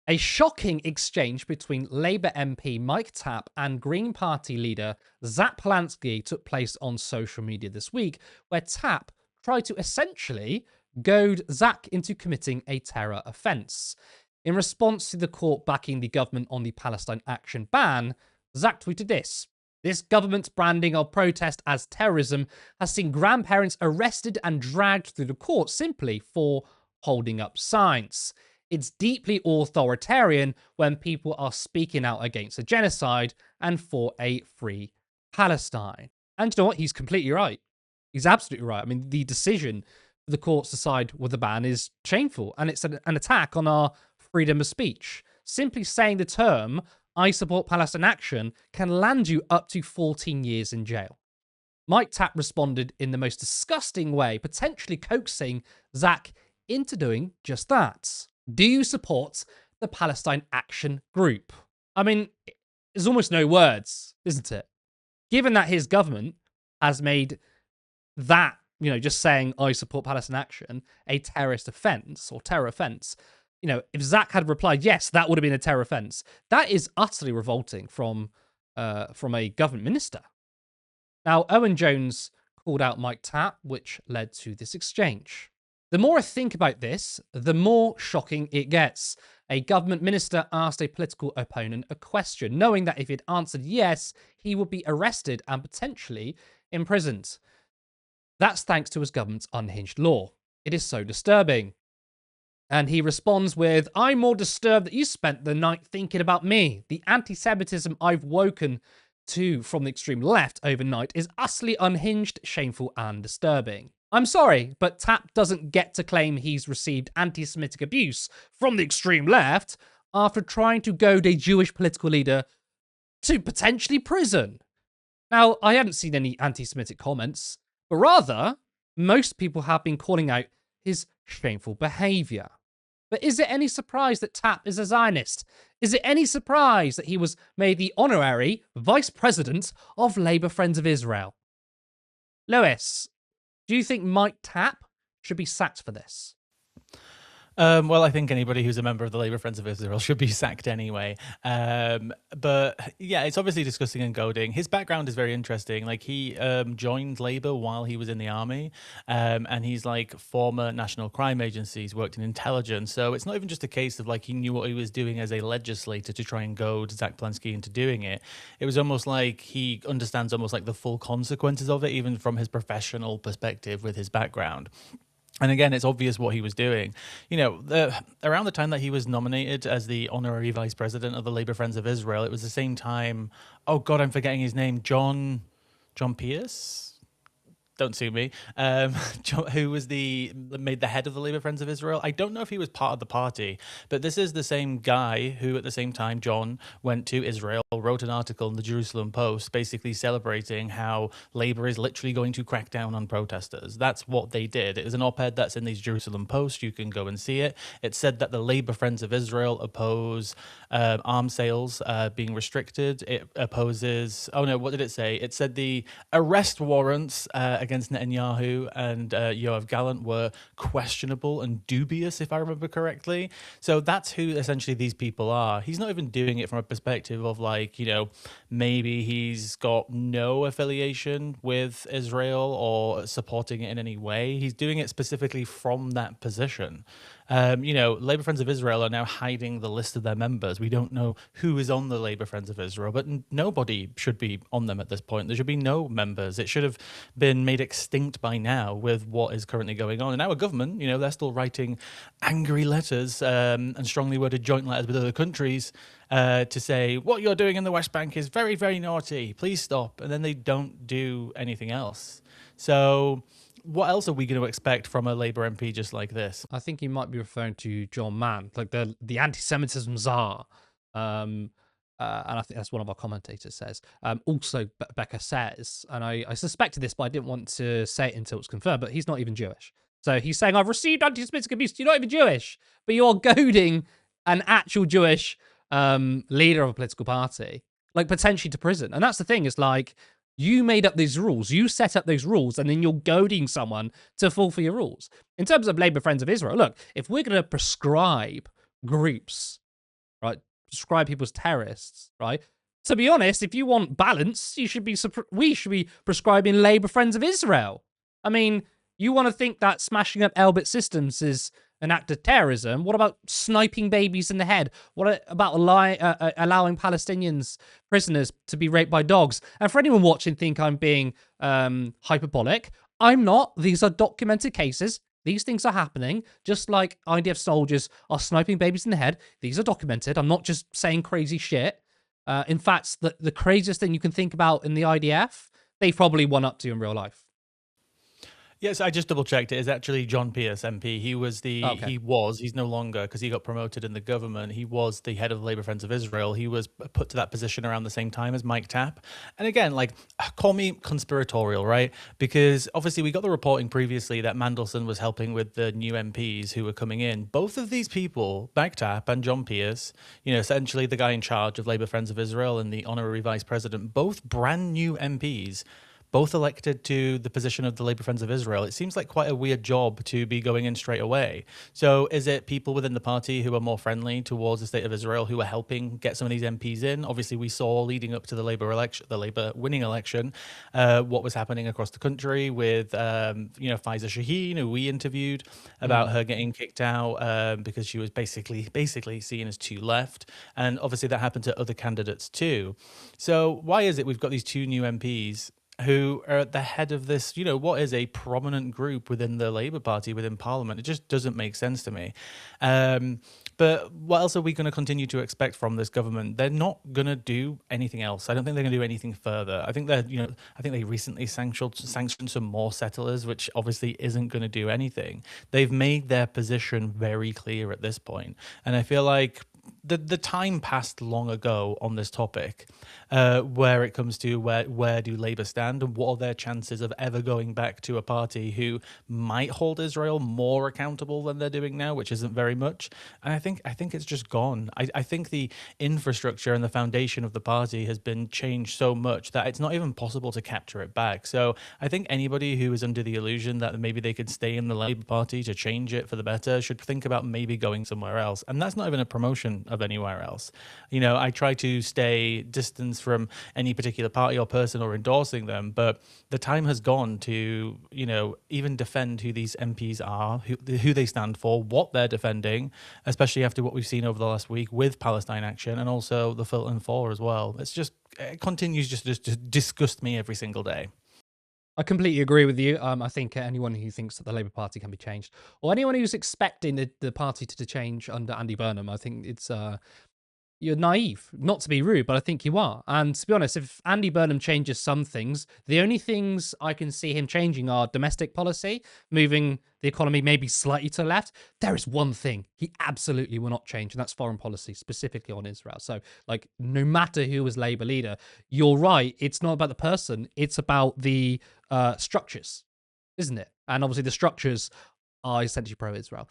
A shocking exchange between Labour MP Mike Tapp and Green Party leader Zack Polanski took place on social media this week, where Tapp tried to essentially goad Zack into committing a terror offence. In response to the court backing the government on the Palestine Action ban, Zack tweeted this. This government's branding of protest as terrorism has seen grandparents arrested and dragged through the court simply for holding up signs. It's deeply authoritarian when people are speaking out against a genocide and for a free Palestine. And you know what? He's completely right. He's absolutely right. I mean, the decision for the courts to side with the ban is shameful, and it's an attack on our freedom of speech. Simply saying the term, I support Palestine Action, can land you up to 14 years in jail. Mike Tapp responded in the most disgusting way, potentially coaxing Zack into doing just that. Do you support the Palestine Action Group? I mean, there's almost no words, isn't it? Given that his government has made that, just saying I support Palestine Action a terrorist offence or terror offence, if Zack had replied, yes, that would have been a terror offence, that is utterly revolting from a government minister. Now, Owen Jones called out Mike Tapp, which led to this exchange. The more I think about this, the more shocking it gets. A government minister asked a political opponent a question, knowing that if he'd answered yes, he would be arrested and potentially imprisoned. That's thanks to his government's unhinged law. It is so disturbing. And he responds with, I'm more disturbed that you spent the night thinking about me. The anti-Semitism I've woken to from the extreme left overnight is utterly unhinged, shameful, and disturbing. I'm sorry, but Tapp doesn't get to claim he's received anti-Semitic abuse from the extreme left after trying to goad a Jewish political leader to potentially prison. Now, I haven't seen any anti-Semitic comments, but rather, most people have been calling out his shameful behaviour. But is it any surprise that Tapp is a Zionist? Is it any surprise that he was made the honorary vice president of Labour Friends of Israel? Lewis, do you think Mike Tapp should be sacked for this? Well, I think anybody who's a member of the Labour Friends of Israel should be sacked anyway. But yeah, it's obviously disgusting and goading. His background is very interesting. Like, he joined Labour while he was in the army, and he's like former National Crime Agencies, worked in intelligence. So it's not even just a case of like he knew what he was doing as a legislator to try and goad Zack Polanski into doing it. It was almost like he understands almost like the full consequences of it, even from his professional perspective with his background. And again, it's obvious what he was doing. Around the time that he was nominated as the honorary vice president of the Labour Friends of Israel, it was the same time, oh God, I'm forgetting his name, John Pierce? Don't sue me. Who was made the head of the Labour Friends of Israel? I don't know if he was part of the party, but this is the same guy who, at the same time, John went to Israel, wrote an article in the Jerusalem Post, basically celebrating how Labour is literally going to crack down on protesters. That's what they did. It was an op-ed that's in the Jerusalem Post. You can go and see it. It said that the Labour Friends of Israel oppose arms sales being restricted. It opposes. Oh no, what did it say? It said the arrest warrants against Netanyahu and Yoav Gallant were questionable and dubious, if I remember correctly. So that's who essentially these people are. He's not even doing it from a perspective of like, maybe he's got no affiliation with Israel or supporting it in any way. He's doing it specifically from that position. Labour Friends of Israel are now hiding the list of their members. We don't know who is on the Labour Friends of Israel, but nobody should be on them at this point. There should be no members. It should have been made extinct by now with what is currently going on. And our government, they're still writing angry letters and strongly worded joint letters with other countries to say, what you're doing in the West Bank is very, very naughty. Please stop. And then they don't do anything else. So what else are we going to expect from a Labour MP just like this? I think he might be referring to John Mann, like the anti-Semitism czar. And I think that's one of our commentators says. Also, Becca says, and I suspected this, but I didn't want to say it until it's confirmed, but he's not even Jewish. So he's saying, I've received anti-Semitic abuse. You're not even Jewish, but you're goading an actual Jewish leader of a political party, like potentially to prison. And that's the thing, is like, you made up these rules, you set up those rules, and then you're goading someone to fulfill your rules. In terms of Labour Friends of Israel, look, if we're going to prescribe groups right? Describe people as terrorists, right? To be honest, if you want balance, we should be prescribing Labour Friends of Israel. I mean, you want to think that smashing up Elbit systems is an act of terrorism? What about sniping babies in the head? What about allowing Palestinians prisoners to be raped by dogs? And for anyone watching, think I'm being hyperbolic. I'm not. These are documented cases. These things are happening, just like IDF soldiers are sniping babies in the head. These are documented. I'm not just saying crazy shit. In fact, the craziest thing you can think about in the IDF, they probably won up to in real life. Yes, I just double checked. It is actually John Pierce, MP. He's no longer, because he got promoted in the government. He was the head of the Labour Friends of Israel. He was put to that position around the same time as Mike Tapp. And again, like, call me conspiratorial, right? Because obviously we got the reporting previously that Mandelson was helping with the new MPs who were coming in. Both of these people, Mike Tapp and John Pierce, essentially the guy in charge of Labour Friends of Israel and the honorary vice president, both brand new MPs, both elected to the position of the Labour Friends of Israel. It seems like quite a weird job to be going in straight away. So is it people within the party who are more friendly towards the state of Israel who are helping get some of these MPs in? Obviously, we saw leading up to the Labour election, the Labour winning election, what was happening across the country with, Faiza Shaheen, who we interviewed about her getting kicked out because she was basically seen as too left. And obviously that happened to other candidates too. So why is it we've got these two new MPs who are at the head of this, what is a prominent group within the Labour Party, within Parliament? It just doesn't make sense to me. But what else are we going to continue to expect from this government? They're not going to do anything else. I don't think they're going to do anything further. I think they recently sanctioned some more settlers, which obviously isn't going to do anything. They've made their position very clear at this point. And I feel like the time passed long ago on this topic, where it comes to where do Labour stand and what are their chances of ever going back to a party who might hold Israel more accountable than they're doing now, which isn't very much. And I think it's just gone. I think the infrastructure and the foundation of the party has been changed so much that it's not even possible to capture it back. So I think anybody who is under the illusion that maybe they could stay in the Labour Party to change it for the better should think about maybe going somewhere else. And that's not even a promotion of anywhere else. I try to stay distance from any particular party or person or endorsing them, but the time has gone to, even defend who these MPs are, who they stand for, what they're defending, especially after what we've seen over the last week with Palestine Action and also the Fulton 4 as well. It continues just to disgust me every single day. I completely agree with you. I think anyone who thinks that the Labour Party can be changed, or anyone who's expecting the party to change under Andy Burnham, I think it's you're naive. Not to be rude, but I think you are. And to be honest, if Andy Burnham changes some things, the only things I can see him changing are domestic policy, moving the economy maybe slightly to the left. There is one thing he absolutely will not change, and that's foreign policy, specifically on Israel. So, like, no matter who is Labour leader, you're right. It's not about the person. It's about the structures, isn't it? And obviously the structures are essentially pro-Israel.